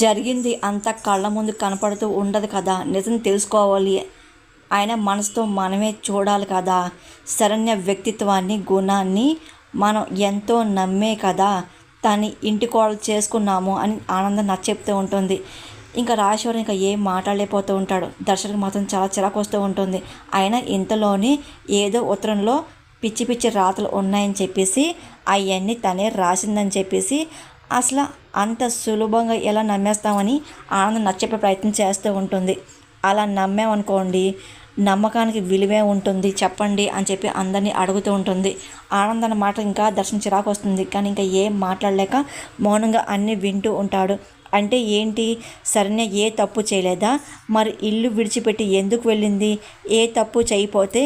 జరిగింది అంతా కళ్ళ ముందు కనపడుతూ ఉండదు కదా, నిజం తెలుసుకోవాలి. ఆయన మనసుతో మనమే చూడాలి కదా. శరణ్య వ్యక్తిత్వాన్ని, గుణాన్ని మనం ఎంతో నమ్మే కదా తని ఇంటి కోడలు చేసుకున్నాము అని ఆనందం చెప్తూ ఉంటుంది. ఇంకా రాజేశ్వరం ఇంకా ఏం మాట్లాడలేకపోతూ ఉంటాడు. దర్శకుడికి మాత్రం చాలా చిరాకు వస్తూ ఉంటుంది. ఆయన ఇంతలోనే ఏదో ఉత్తరంలో పిచ్చి పిచ్చి రాతలు ఉన్నాయని చెప్పేసి అవన్నీ తనే రాసిందని చెప్పేసి అసలు అంత సులభంగా ఎలా నమ్మేస్తామని ఆనందం నచ్చెప్పే ప్రయత్నం చేస్తూ ఉంటుంది. అలా నమ్మామనుకోండి, నమ్మకానికి విలువే ఉంటుంది చెప్పండి అని చెప్పి అందరినీ అడుగుతూ ఉంటుంది. ఆనంద్ అన్న మాట ఇంకా దర్శనం చిరాకు వస్తుంది. కానీ ఇంకా ఏం మాట్లాడలేక మౌనంగా అన్నీ వింటూ ఉంటాడు. అంటే ఏంటి, శరణ్య ఏ తప్పు చేయలేదా? మరి ఇల్లు విడిచిపెట్టి ఎందుకు వెళ్ళింది? ఏ తప్పు చేయకపోతే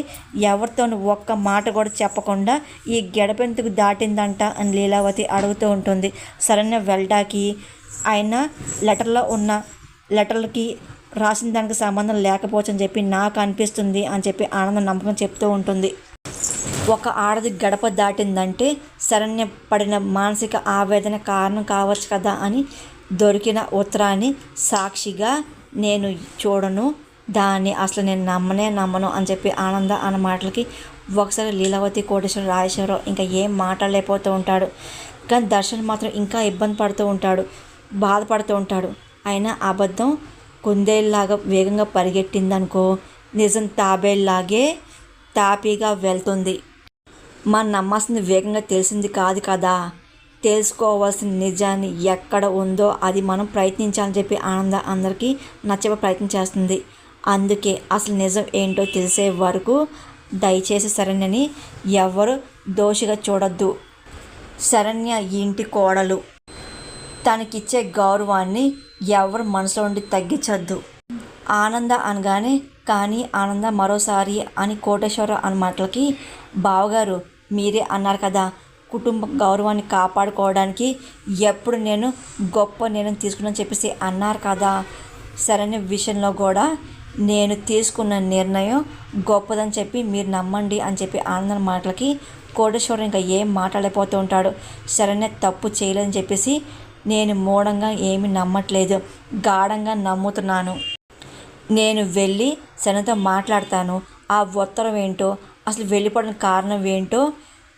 ఎవరితో ఒక్క మాట కూడా చెప్పకుండా ఈ గడపెందుకు దాటిందంట అని లీలావతి అడుగుతూ ఉంటుంది. శరణ్య వెళ్ళటానికి ఆయన లెటర్లో ఉన్న లెటర్లకి రాసిన దానికి సంబంధం లేకపోవచ్చు అని చెప్పి నాకు అనిపిస్తుంది అని చెప్పి ఆనందం నమ్మకం చెప్తూ ఉంటుంది. ఒక ఆడది గడప దాటిందంటే శరణ్య పడిన మానసిక ఆవేదన కారణం కావచ్చు కదా అని దొరికిన ఉత్తరాన్ని సాక్షిగా నేను చూడను, దాన్ని అసలు నేను నమ్మను అని చెప్పి ఆనంద అన్న మాటలకి ఒకసారి లీలావతి, కోటేశ్వర, రాజేశ్వరరావు ఇంకా ఏం మాట్లాడలేకపోతూ ఉంటాడు. కానీ దర్శన్ మాత్రం ఇంకా ఇబ్బంది పడుతూ ఉంటాడు, బాధపడుతూ ఉంటాడు. అయినా అబద్ధం కుందేల్లాగా వేగంగా పరిగెట్టిందనుకో, నిజం తాబేల్లాగే తాపీగా వెళ్తుంది. మనం నమ్మాల్సింది వేగంగా తెలిసింది కాదు కదా, తెలుసుకోవాల్సిన నిజాన్ని ఎక్కడ ఉందో అది మనం ప్రయత్నించాలని చెప్పి ఆనంద అందరికీ నచ్చే ప్రయత్నం చేస్తుంది. అందుకే అసలు నిజం ఏంటో తెలిసే వరకు దయచేసి శరణ్యని ఎవరు దోషిగా చూడొద్దు. శరణ్య ఇంటి కోడలు, తనకిచ్చే గౌరవాన్ని ఎవరు మనసులో ఉండి తగ్గించద్దు. ఆనంద అనగానే కానీ ఆనంద మరోసారి అని కోటేశ్వర అన్న మాటలకి, బావగారు మీరే అన్నారు కదా కుటుంబ గౌరవాన్ని కాపాడుకోవడానికి ఎప్పుడు నేను గొప్ప నిర్ణయం తీసుకున్నాను చెప్పేసి అన్నారు కదా, సరైన విషయంలో కూడా నేను తీసుకున్న నిర్ణయం గొప్పదని చెప్పి మీరు నమ్మండి అని చెప్పి ఆనందం మాటలకి కోటేశ్వరం ఇంకా ఏం మాట్లాడలేకపోతూ ఉంటాడు. సరైన తప్పు చేయలేదని చెప్పేసి నేను మూఢంగా ఏమీ నమ్మట్లేదు, గాఢంగా నమ్ముతున్నాను. నేను వెళ్ళి శరణతో మాట్లాడతాను, ఆ ఉత్తరం ఏంటో అసలు వెళ్ళిపోవడానికి కారణం ఏంటో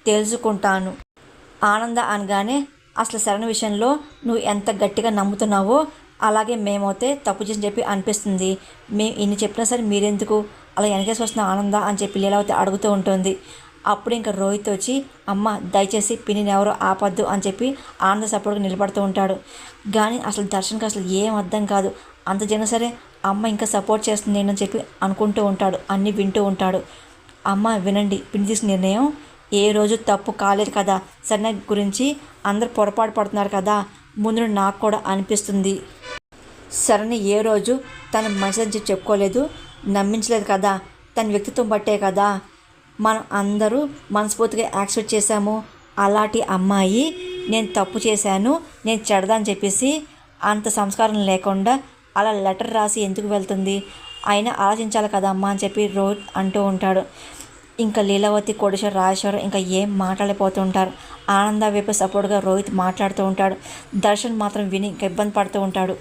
తెలుసుకుంటాను. ఆనంద అనగానే అసలు శరణ విషయంలో నువ్వు ఎంత గట్టిగా నమ్ముతున్నావో అలాగే మేమైతే తప్పు చేసి చెప్పి అనిపిస్తుంది. మేము ఇన్ని చెప్పినా సరే మీరెందుకు అలా వెనకేసి వస్తున్న ఆనంద అని చెప్పి లీలావతి అడుగుతూ ఉంటుంది. అప్పుడు ఇంకా రోహిత్ వచ్చి అమ్మ దయచేసి పిన్నిని ఎవరో ఆపద్దు అని చెప్పి ఆనంద సపోర్ట్గా నిలబడుతూ ఉంటాడు. కానీ అసలు దర్శన్కి అసలు ఏం అర్థం కాదు. అంత జన సరే అమ్మ ఇంకా సపోర్ట్ చేస్తుంది అని చెప్పి అనుకుంటూ ఉంటాడు, అన్నీ వింటూ ఉంటాడు. అమ్మ వినండి, పిన్ని తీసుకున్న నిర్ణయం ఏ రోజు తప్పు కాలేదు కదా, సరైన గురించి అందరు పొరపాటు పడుతున్నారు కదా, ముందు నాకు కూడా అనిపిస్తుంది. సరైన ఏ రోజు తను మంచిదని చెప్పుకోలేదు, నమ్మించలేదు కదా, తన వ్యక్తిత్వం బట్టే కదా మనం అందరూ మనస్ఫూర్తిగా యాక్సెప్ట్ చేశాము. అలాంటి అమ్మాయి నేను తప్పు చేశాను, నేను చెడదని చెప్పేసి అంత సంస్కారం లేకుండా అలా లెటర్ రాసి ఎందుకు వెళ్తుంది, అయినా ఆలోచించాలి కదా అమ్మ అని చెప్పి రోహిత్ అంటూ ఉంటాడు. ఇంకా లీలావతి, కోటేశ్వర, రాజేశ్వరం ఇంకా ఏం మాట్లాడిపోతూ ఉంటారు. ఆనంద వైపు సపోర్ట్గా రోహిత్ మాట్లాడుతూ ఉంటాడు. దర్శన్ మాత్రం విని ఇంకా ఇబ్బంది పడుతూ ఉంటాడు.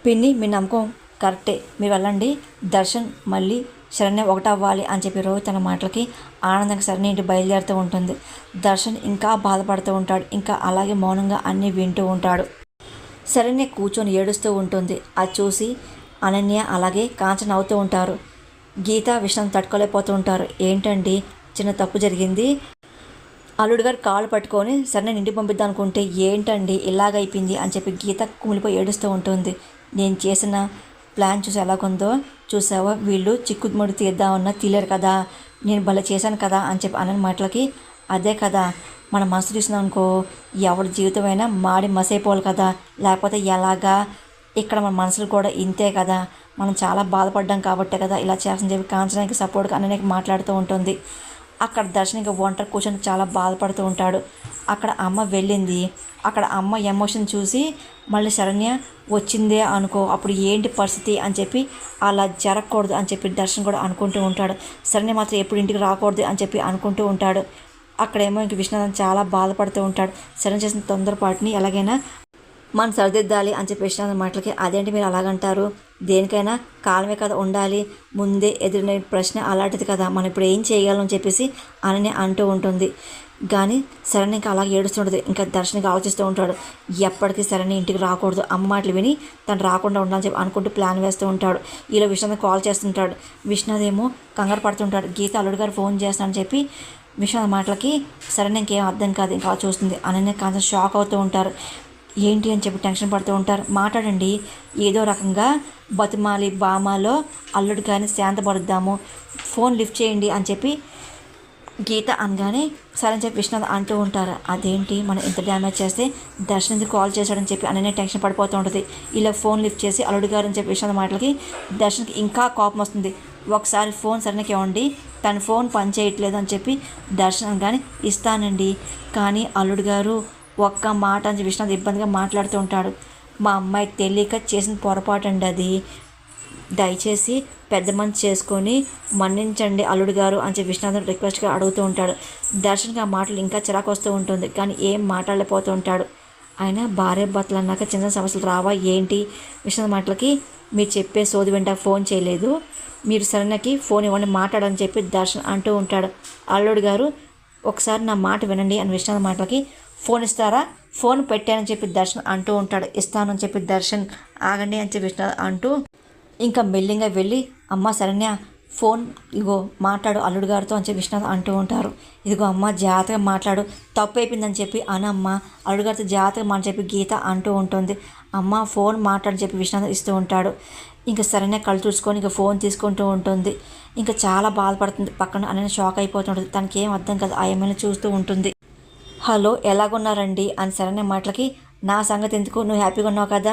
పిన్ని మీ నమ్మకం కరెక్టే, మీరు వెళ్ళండి, దర్శన్ మళ్ళీ శరణ్య ఒకటవ్వాలి అని చెప్పి రోహిత్ అన్న మాటలకి ఆనందంగా శరణ్య ఇంటి బయలుదేరుతూ ఉంటుంది. దర్శన్ ఇంకా బాధపడుతూ ఉంటాడు. ఇంకా అలాగే మౌనంగా అన్నీ వింటూ ఉంటాడు. శరణ్య కూర్చొని ఏడుస్తూ ఉంటుంది. అది చూసి అనన్య అలాగే కాంచన అవుతూ ఉంటారు. గీత విషయం తట్టుకోలేకపోతూ ఉంటారు. ఏంటండి చిన్న తప్పు జరిగింది, అల్లుడు గారు కాళ్ళు పట్టుకొని శరణ్య ఇంటికి పంపిద్దాం అనుకుంటే ఏంటండి ఇలాగైపోయింది అని చెప్పి గీత కుమిలిపోయి ఏడుస్తూ ఉంటుంది. నేను చేసిన ప్లాన్ చూసి ఎలాగుందో చూసావా, వీళ్ళు చిక్కుముడి తీద్దామన్నా తీలేరు కదా, నేను భలే చేశాను కదా అని చెప్పి అన్న మాటలకి అదే కదా మన మనసు తీసినాం అనుకో ఎవరి జీవితమైనా మాడి మసైపోవాలి కదా, లేకపోతే ఎలాగా, ఇక్కడ మన మనసులు కూడా ఇంతే కదా, మనం చాలా బాధపడ్డాం కాబట్టే కదా ఇలా చేయాల్సింది చెప్పి కాంచనానికి సపోర్ట్గా అన్నయ్యకి మాట్లాడుతూ ఉంటుంది. అక్కడ దర్శన్ ఇంకా ఒంటరి కూర్చొని చాలా బాధపడుతూ ఉంటాడు. అక్కడ అమ్మ వెళ్ళింది, అక్కడ అమ్మ ఎమోషన్ చూసి మళ్ళీ శరణ్య వచ్చిందే అనుకో అప్పుడు ఏంటి పరిస్థితి అని చెప్పి అలా జరగకూడదు అని చెప్పి దర్శన్ కూడా అనుకుంటూ ఉంటాడు. శరణ్య మాత్రం ఎప్పుడు ఇంటికి రాకూడదు అని చెప్పి అనుకుంటూ ఉంటాడు. అక్కడేమో ఇంక విశ్వనాథన్ చాలా బాధపడుతూ ఉంటాడు. శరణ్య చేసిన తొందరపాటుని ఎలాగైనా మనం సరిదిద్దాలి అని చెప్పి విశ్వనాథ్ మాటలకి, అదేంటి మీరు అలాగంటారు, దేనికైనా కాలమే కదా ఉండాలి, ముందే ఎదురైన ప్రశ్న అలాంటిది కదా, మనం ఇప్పుడు ఏం చేయగలం అని చెప్పేసి అనని అంటూ ఉంటుంది. కానీ శరణ్య ఇంకా అలాగే ఏడుస్తుంటుంది. ఇంకా దర్శన్కి ఆలోచిస్తూ ఉంటాడు, ఎప్పటికీ శరణ్య ఇంటికి రాకూడదు, అమ్మ మాటలు విని తను రాకుండా ఉండాలని చెప్పి అనుకుంటూ ప్లాన్ వేస్తూ ఉంటాడు. ఇలా విశ్వనాథ్ కాల్ చేస్తుంటాడు. విశ్వనాథ్ ఏమో కంగారు పడుతుంటాడు. గీత అల్లుడు గారు ఫోన్ చేస్తానని చెప్పి విశ్వనాథ్ మాటలకి శరణ్య ఇంకేం అర్థం కాదు, ఇంకా చూస్తుంది. అనన్య కాస్త షాక్ అవుతూ ఉంటారు. ఏంటి అని చెప్పి టెన్షన్ పడుతూ ఉంటారు. మాట్లాడండి, ఏదో రకంగా బతిమాలి బామాలో అల్లుడు కానీ శాంతపడుద్దాము, ఫోన్ లిఫ్ట్ చేయండి అని చెప్పి గీత అనగానే సరే అని చెప్పి విశ్వనాథ్ అంటూ ఉంటారు. అదేంటి మనం ఇంత డ్యామేజ్ చేస్తే దర్శన్కి కాల్ చేశాడని చెప్పి అననే టెన్షన్ పడిపోతూ ఉంటుంది. ఇలా ఫోన్ లిఫ్ట్ చేసి అల్లుడు గారు అని చెప్పి విశ్వనాథ్ మాటలకి దర్శన్కి ఇంకా కోపం వస్తుంది. ఒకసారి ఫోన్ సరైనకి ఇవ్వండి, తన ఫోన్ పని చేయట్లేదు అని చెప్పి దర్శనం కానీ ఇస్తానండి, కానీ అల్లుడు గారు ఒక్క మాట అని విశ్వనాథ్ ఇబ్బందిగా మాట్లాడుతూ ఉంటాడు. మా అమ్మాయి తెలియక చేసిన పొరపాటు అండి అది, దయచేసి పెద్ద మంచి చేసుకొని మన్నించండి అల్లుడు గారు అని చెప్పి విశ్వనాథ్ రిక్వెస్ట్గా అడుగుతూ ఉంటాడు. దర్శన్కి ఆ మాటలు ఇంకా చిరాకు వస్తూ ఉంటుంది, కానీ ఏం మాట్లాడలేకపోతూ ఉంటాడు. ఆయన భార్య భర్తలు అన్నాక చిన్న సమస్యలు రావా ఏంటి, విశ్వనాథ్ మాటలకి మీరు చెప్పే సోది వెంట ఫోన్ చేయలేదు, మీరు శరణ్యకి ఫోన్ ఇవ్వండి మాట్లాడని చెప్పి దర్శన్ అంటూ ఉంటాడు. అల్లుడు గారు ఒకసారి నా మాట వినండి అని విశ్వనాథ్ మాటలకి, ఫోన్ ఇస్తారా, ఫోన్ పెట్టానని చెప్పి దర్శన్ అంటూ ఉంటాడు. ఇస్తాను అని చెప్పి దర్శన్ ఆగండి అని చెప్పి విశ్వనాథ్ అంటూ ఇంకా మెల్లింగా వెళ్ళి అమ్మ శరణ్య ఫోన్ ఇగో మాట్లాడు అల్లుడు గారితో అని చెప్పి విశ్వనాథ్ అంటూ ఉంటారు. ఇదిగో అమ్మ జాగ్రత్తగా మాట్లాడు, తప్పు అయిపోయిందని చెప్పి అనమ్మ అల్లుడు గారితో జాగ్రత్తగా మాట చెప్పి గీత అంటూ ఉంటుంది. అమ్మ ఫోన్ మాట్లాడని చెప్పి విశ్వనాథ్ ఇస్తూ ఉంటాడు. ఇంకా శరణ్య కళ్ళు చూసుకొని ఇంకా ఫోన్ తీసుకుంటూ ఉంటుంది. ఇంకా చాలా బాధపడుతుంది. పక్కన అనని షాక్ అయిపోతుంటుంది. తనకి ఏం అర్థం కాదు, ఆ అమ్మాయిని చూస్తూ ఉంటుంది. హలో ఎలాగున్నారండి అని శరణ్య మాటలకి, నా సంగతి ఎందుకు, నువ్వు హ్యాపీగా ఉన్నావు కదా,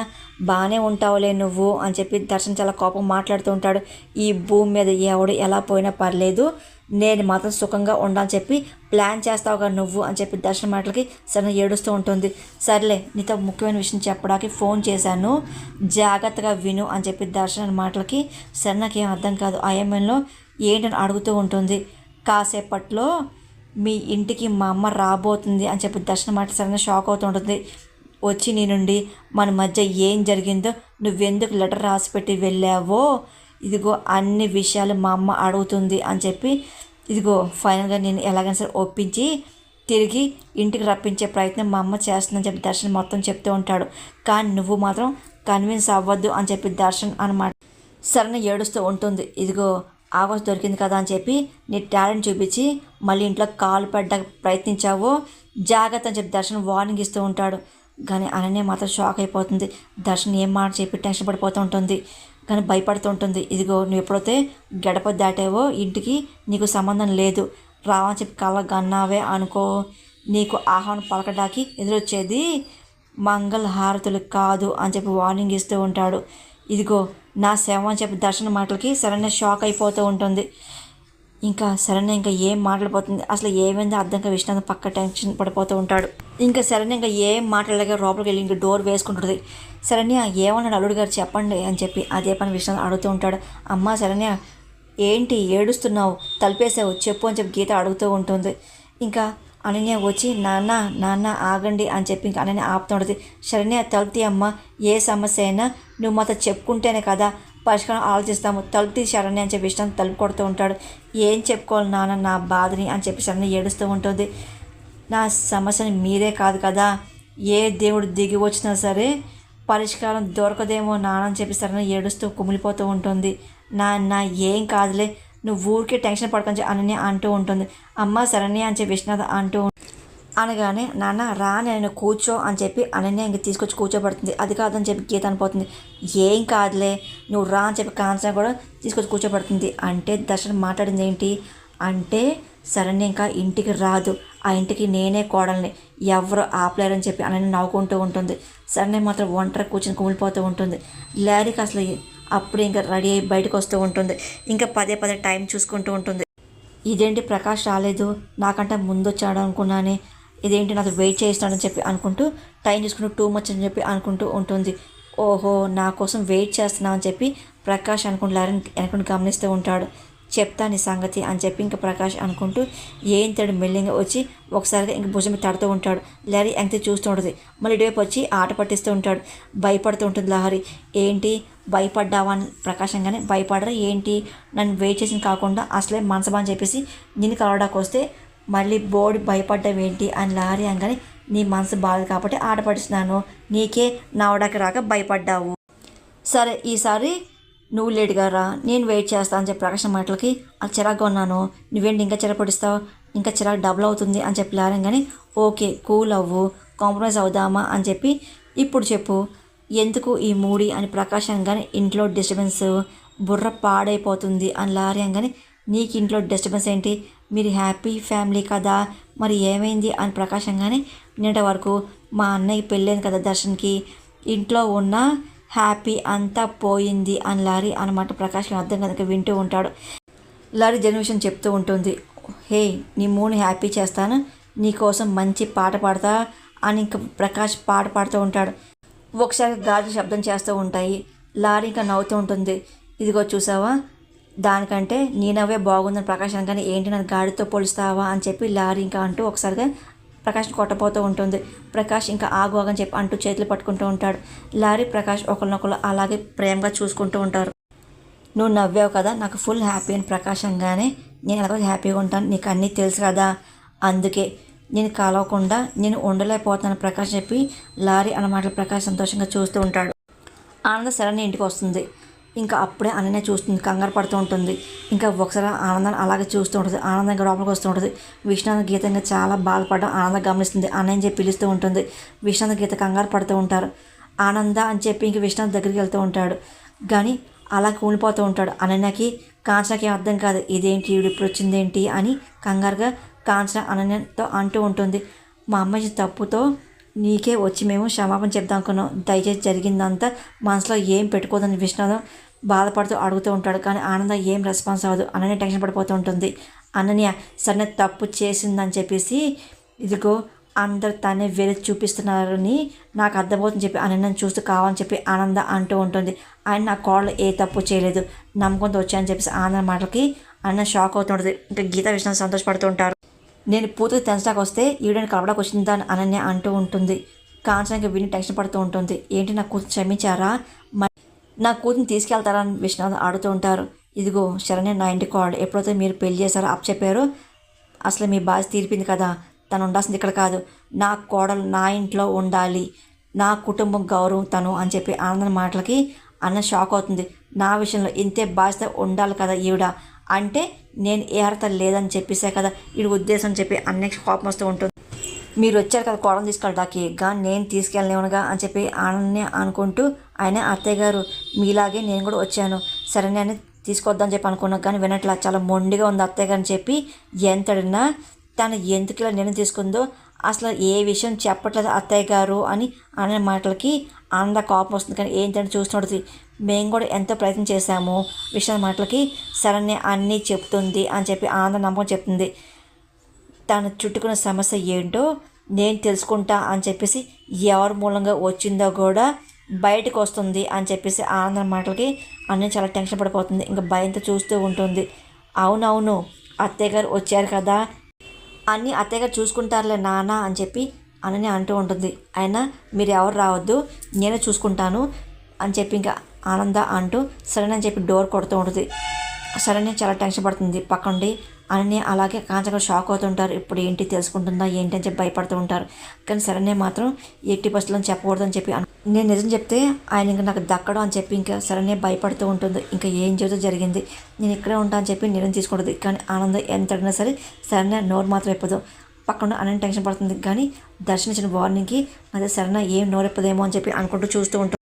బాగానే ఉంటావులే నువ్వు అని చెప్పి దర్శన్ చాలా కోపం మాట్లాడుతూ ఉంటాడు. ఈ భూమి మీద ఎవడు ఎలా పోయినా పర్లేదు, నేను మాత్రం సుఖంగా ఉండాలని చెప్పి ప్లాన్ చేస్తావుగా నువ్వు అని చెప్పి దర్శన్ మాటలకి శరణ్య ఏడుస్తూ ఉంటుంది. సర్లే నీతో ముఖ్యమైన విషయం చెప్పడానికి ఫోన్ చేశాను, జాగ్రత్తగా విను అని చెప్పి దర్శన్ మాటలకి శరణ్యకి ఏం అర్థం కాదు. ఆ అమ్మాయిలో ఏంటని అడుగుతూ ఉంటుంది. కాసేపట్లో మీ ఇంటికి మా అమ్మ రాబోతుంది అని చెప్పి దర్శన మాట సరైన షాక్ అవుతూ ఉంటుంది. వచ్చి నీ నుండి మన మధ్య ఏం జరిగిందో, నువ్వెందుకు లెటర్ రాసి పెట్టి వెళ్ళావో, ఇదిగో అన్ని విషయాలు మా అమ్మ అడుగుతుంది అని చెప్పి, ఇదిగో ఫైనల్గా నేను ఎలాగైనా సరే ఒప్పించి తిరిగి ఇంటికి రప్పించే ప్రయత్నం మా అమ్మ చేస్తుందని చెప్పి దర్శన్ మొత్తం చెప్తూ ఉంటాడు. కానీ నువ్వు మాత్రం కన్విన్స్ అవ్వద్దు అని చెప్పి దర్శన్ అన్నమాట. సరైన ఏడుస్తూ ఉంటుంది. ఇదిగో ఆవాస్ దొరికింది కదా అని చెప్పి నీ టాలెంట్ చూపించి మళ్ళీ ఇంట్లో కాలు పడ్డ ప్రయత్నించావో జాగ్రత్త అని చెప్పి దర్శన్ వార్నింగ్ ఇస్తూ ఉంటాడు. కానీ అనన్య మాత్రం షాక్ అయిపోతుంది. దర్శన్ ఏం మాట చెప్పి టెన్షన్ పడిపోతూ ఉంటుంది, కానీ భయపడుతూ ఉంటుంది. ఇదిగో నువ్వు ఎప్పుడైతే గడప దాటావో ఇంటికి నీకు సంబంధం లేదు, రావని చెప్పి కళ్ళ గన్నావే అనుకో, నీకు ఆహ్వానం పలకడానికి ఎదురొచ్చేది మంగళ హారతులు కాదు అని చెప్పి వార్నింగ్ ఇస్తూ ఉంటాడు. ఇదిగో నా సేవ అని చెప్పి దర్శన మాటలకి శరణ్య షాక్ అయిపోతూ ఉంటుంది. ఇంకా శరణ్య ఇంకా ఏం మాట్లాడిపోతుంది, అసలు ఏమైందో అర్థం కాక విశ్వనాథ్ పక్క టెన్షన్ పడిపోతూ ఉంటాడు. ఇంకా శరణ్య ఇంకా ఏం మాట్లాడలేక లోపలికి వెళ్ళి ఇంకా డోర్ వేసుకుంటుంది. శరణ్య ఏమన్నాడు అల్లుడు గారు చెప్పండి అని చెప్పి అదే పని విశ్వనాథ్ అడుగుతూ ఉంటాడు. అమ్మ శరణ్య ఏంటి ఏడుస్తున్నావు, తలిపేసావు చెప్పు అని చెప్పి గీత అడుగుతూ ఉంటుంది. ఇంకా అనన్య వచ్చి నాన్న నాన్న ఆగండి అని చెప్పి ఇంకా అనన్య ఆపుతుంటుంది. శరణ్య తలుపుతీ అమ్మ, ఏ సమస్య అయినా నువ్వు మాతో చెప్పుకుంటేనే కదా పరిష్కారం ఆలోచిస్తాము, తలుపుతీ శరణ్య అని చెప్పి విశ్వనాథ్ తలుపు కొడుతూ ఉంటాడు. ఏం చెప్పుకోవాలి నాన్న నా బాధని అని చెప్పి శరణ్య ఏడుస్తూ ఉంటుంది. నా సమస్యని మీరే కాదు కదా, ఏ దేవుడు దిగి వచ్చినా సరే పరిష్కారం దొరకదేమో నాన్న అని చెప్పి శరణ్య ఏడుస్తూ కుమిలిపోతూ ఉంటుంది. నాన్న ఏం కాదులే, నువ్వు ఊరికే టెన్షన్ పడుకొని అనన్య అంటూ ఉంటుంది. అమ్మ శరణ్య అని చెప్పి విశ్వనాథ్ అంటూ అనగానే నాన్న రా నేను కూర్చో అని చెప్పి అనన్య ఇంక తీసుకొచ్చి కూర్చోబడుతుంది. అది కాదని చెప్పి గీత అనిపోతుంది. ఏం కాదులే నువ్వు రా అని చెప్పి కాంచన కూడా తీసుకొచ్చి కూర్చోబడుతుంది. అంటే దర్శనం మాట్లాడింది ఏంటి అంటే శరణ్య ఇంకా ఇంటికి రాదు, ఆ ఇంటికి నేనే కోడల్ని, ఎవరు ఆపలేరని చెప్పి అనన్య నవ్వుకుంటూ ఉంటుంది. శరణ్య మాత్రం ఒంటరి కూర్చొని కుమిలిపోతూ ఉంటుంది. లారీకి అసలు అప్పుడు ఇంకా రెడీ అయ్యి బయటకు వస్తూ ఉంటుంది. ఇంకా పదే పదే టైం చూసుకుంటూ ఉంటుంది. ఇదేంటి ప్రకాష్ రాలేదు, నాకంటే ముందు వచ్చాడు అనుకున్నానే, ఇదేంటి నాకు వెయిట్ చేస్తాడని చెప్పి అనుకుంటూ టైం చూసుకుంటూ టూ మచ్ అని చెప్పి అనుకుంటూ ఉంటుంది. ఓహో నా కోసం వెయిట్ చేస్తున్నావు అని చెప్పి ప్రకాష్ అనుకుంటూ వెనకుండా గమనిస్తూ ఉంటాడు. చెప్తా నీ సంగతి అని చెప్పి ఇంకా ప్రకాష్ అనుకుంటూ ఏం తడు మెల్లింగా వచ్చి ఒకసారిగా ఇంక భుజం మీద తడుతూ ఉంటాడు. లహరి ఎంతే చూస్తూ ఉంటుంది. మళ్ళీ ఇటువైపు వచ్చి ఆట పట్టిస్తూ ఉంటాడు. భయపడుతూ ఉంటుంది లహరి. ఏంటి భయపడ్డావా అని ప్రకాశంగానే, భయపడరా ఏంటి, నన్ను వెయిట్ చేసిన కాకుండా అసలే మనసబా అని చెప్పేసి నిన్ను కలవడానికి వస్తే మళ్ళీ బోర్డు భయపడ్డావేంటి అని లహరి అనగానే, నీ మనసు బాగలేదు కాబట్టి ఆట పడిస్తున్నాను, నీకే నవ్వడానికి రాక భయపడ్డావు. సరే ఈసారి నువ్వు లేట్గా రా, నేను వెయిట్ చేస్తాను అని చెప్పి ప్రకాశం మాటలకి అది చిరాగ్గా ఉన్నాను, నువ్వేంటి ఇంకా చిరపడిస్తావు, ఇంకా చిరాకు డబుల్ అవుతుంది అని చెప్పి లారంగానే, ఓకే కూల్ అవ్వు, కాంప్రమైజ్ అవుదామా అని చెప్పి ఇప్పుడు చెప్పు ఎందుకు ఈ మూడి అని ప్రకాశం కానీ, ఇంట్లో డిస్టర్బెన్స్ బుర్ర పాడైపోతుంది అని లారంగానే, నీకు ఇంట్లో డిస్టర్బెన్స్ ఏంటి, మీరు హ్యాపీ ఫ్యామిలీ కదా, మరి ఏమైంది అని ప్రకాశంగానే, నిన్నటి వరకు మా అన్నయ్య పెళ్ళైంది కదా దర్శన్కి, ఇంట్లో ఉన్న హ్యాపీ అంతా పోయింది అని లారీ అనమాట. ప్రకాష్కి అర్థం కనుక వింటూ ఉంటాడు. లారీ జరిగిన విషయం చెప్తూ ఉంటుంది. హే నీ మూని హ్యాపీ చేస్తాను, నీకోసం మంచి పాట పాడతా అని ఇంకా ప్రకాష్ పాట పాడుతూ ఉంటాడు. ఒకసారి గాజులు శబ్దం చేస్తూ ఉంటాయి. లారీ ఇంకా నవ్వుతూ ఉంటుంది. ఇదిగో చూసావా, దానికంటే నీ నవ్వే బాగుందని ప్రకాష్ అనగానే, ఏంటి నన్ను గాడితో పోలుస్తావా అని చెప్పి లారీ ఇంకా అంటూ ఒకసారిగా ప్రకాష్ని కొట్టపోతూ ఉంటుంది. ప్రకాష్ ఇంకా ఆగు అని చెప్పి అంటూ చేతులు పట్టుకుంటూ ఉంటాడు. లారీ ప్రకాష్ ఒకరినొకరు అలాగే ప్రేమగా చూసుకుంటూ ఉంటారు. నువ్వు నవ్వావు కదా, నాకు ఫుల్ హ్యాపీ అని ప్రకాశంగానే, నేను ఎలాగో హ్యాపీగా ఉంటాను, నీకు అన్నీ తెలుసు కదా, అందుకే నేను కలవకుండా నేను ఉండలేకపోతున్నాను ప్రకాష్ చెప్పి లారీ అన్నమాట ప్రకాష్ సంతోషంగా చూస్తూ ఉంటాడు. ఆనంద సరైన ఇంటికి వస్తుంది. ఇంకా అప్పుడే అన్ననే చూస్తుంది, కంగారు పడుతూ ఉంటుంది. ఇంకా ఒకసారి ఆనందాన్ని అలాగే చూస్తూ ఉంటుంది. ఆనందంగా లోపలికి వస్తూ ఉంటుంది. విశ్వనాథ్ గీతంగా చాలా బాధపడడం ఆనందం గమనిస్తుంది. అన్నయ్య చెప్పి పిలుస్తూ ఉంటుంది. విశ్వనాథ్ గీత కంగారు పడుతూ ఉంటారు. ఆనంద అని చెప్పి ఇంక విశ్వనాథ్ దగ్గరికి వెళ్తూ ఉంటాడు. కానీ అలా కూలిపోతూ ఉంటాడు. అనన్యకి కాంచనకి అర్థం కాదు, ఇదేంటి ఈవిడ ఇప్పుడు వచ్చిందేంటి అని కంగారుగా కాంచన అనన్యతో అంటూ ఉంటుంది. మా అమ్మాయి తప్పుతో నీకే వచ్చి మేము క్షమాపణ చెప్దాం అనుకున్నాం, దయచేసి జరిగిందంతా మనసులో ఏం పెట్టుకోదని విశ్వనాథం బాధపడుతూ అడుగుతూ ఉంటాడు. కానీ ఆనంద ఏం రెస్పాన్స్ అవ్వదు. అనన్య టెన్షన్ పడిపోతూ ఉంటుంది. అనన్య సరే తప్పు చేసిందని చెప్పేసి, ఇదిగో అందరు తనే వేరే చూపిస్తున్నారని నాకు అర్థమవుతుందని చెప్పి అనన్యని చూస్తూ కావాలని చెప్పి ఆనంద అంటూ ఉంటుంది. ఆయన నా కోడలు ఏ తప్పు చేయలేదు, నమ్మకంతో వచ్చాయని చెప్పేసి ఆనంద మాటలకి అన్న షాక్ అవుతుంటుంది. ఇంకా గీత విషయాన్ని సంతోషపడుతూ ఉంటారు. నేను పూర్తిగా తెంచడానికి వస్తే ఈవిడని కలవడానికి వచ్చిందా అని అనన్య అంటూ ఉంటుంది. కాంచనకి విని టెన్షన్ పడుతూ ఉంటుంది. ఏంటి నా కూతురు క్షమించారా, నా కూతురుని తీసుకెళ్తారా అని విశ్వనాథ్ ఆడుతూ ఉంటారు. ఇదిగో శరణ్య నా ఇంటి కోడలు, ఎప్పుడైతే మీరు పెళ్లి చేశారో అప్ చెప్పారో అసలు మీ బాధ్యత తీరిపింది కదా, తను ఉండాల్సింది ఇక్కడ కాదు, నా కోడలు నా ఇంట్లో ఉండాలి, నా కుటుంబం గౌరవం తను అని చెప్పి ఆనందం మాటలకి అన్న షాక్ అవుతుంది. నా విషయంలో ఇంతే బాధ్యత ఉండాలి కదా ఈవిడ అంటే, నేను ఏ అర్హత లేదని చెప్పేసే కదా వీడి ఉద్దేశం చెప్పి అన్నకి కోపం వస్తూ ఉంటుంది. మీరు వచ్చారు కదా కోడలు తీసుకెళ్ళడానికి, కానీ నేను తీసుకెళ్ళలేవునుగా అని చెప్పి ఆనందనే అనుకుంటూ, ఆయన అత్తయ్య గారు మీలాగే నేను కూడా వచ్చాను, సరే నేను తీసుకొద్దామని చెప్పి అనుకున్నాను, కానీ వినట్లా చాలా మొండిగా ఉంది అత్తయ్య గారు అని చెప్పి ఎంతడినా తను ఎందుకు ఇలా నిర్ణయం తీసుకుందో, అసలు ఏ విషయం చెప్పట్లేదు అత్తయ్య గారు అని అనే మాటలకి ఆనంద కోపం వస్తుంది. కానీ ఏంటంటే చూస్తుంటుంది, మేము కూడా ఎంతో ప్రయత్నం చేశాము విషయం మాటలకి సరే అన్నీ చెప్తుంది అని చెప్పి ఆనంద నమ్మకం చెప్తుంది. తను చుట్టుకున్న సమస్య ఏంటో నేను తెలుసుకుంటా అని చెప్పేసి ఎవరి మూలంగా వచ్చిందో కూడా బయటకు వస్తుంది అని చెప్పేసి ఆనందం మాటలకి అన్నీ చాలా టెన్షన్ పడిపోతుంది. ఇంకా భయంతో చూస్తూ ఉంటుంది. అవునవును అత్తయ్య గారు వచ్చారు కదా, అన్నీ అత్తయ్య గారు చూసుకుంటారులే నాన్న అని చెప్పి అని అంటూ ఉంటుంది. అయినా మీరు ఎవరు రావద్దు, నేనే చూసుకుంటాను అని చెప్పి ఇంకా ఆనంద అంటూ సరేనని చెప్పి డోర్ కొడుతూ ఉంటుంది. సరేనే చాలా టెన్షన్ పడుతుంది. పక్కండి అని అలాగే కాంచగా షాక్ అవుతుంటారు. ఇప్పుడు ఏంటి తెలుసుకుంటుందా ఏంటి అని చెప్పి భయపడుతూ ఉంటారు. కానీ సరేనే మాత్రం 80% చెప్పకూడదని చెప్పి నేను నిజం చెప్తే ఆయన ఇంకా నాకు దక్కడం అని చెప్పి ఇంకా సరేనే భయపడుతూ ఉంటుంది. ఇంకా ఏం చేతో జరిగింది, నేను ఇక్కడే ఉంటా అని చెప్పి నిర్ణయం తీసుకుంటుంది. కానీ ఆనందం ఎంత అడిగినా సరే సరేనే నోరు మాత్రం ఇప్పదు. పక్కన అన్నీ టెన్షన్ పడుతుంది. కానీ దర్శనించిన వార్నింగ్కి అదే సరేనా ఏం నోరెప్పదేమో అని చెప్పి అనుకుంటూ చూస్తూ ఉంటుంది.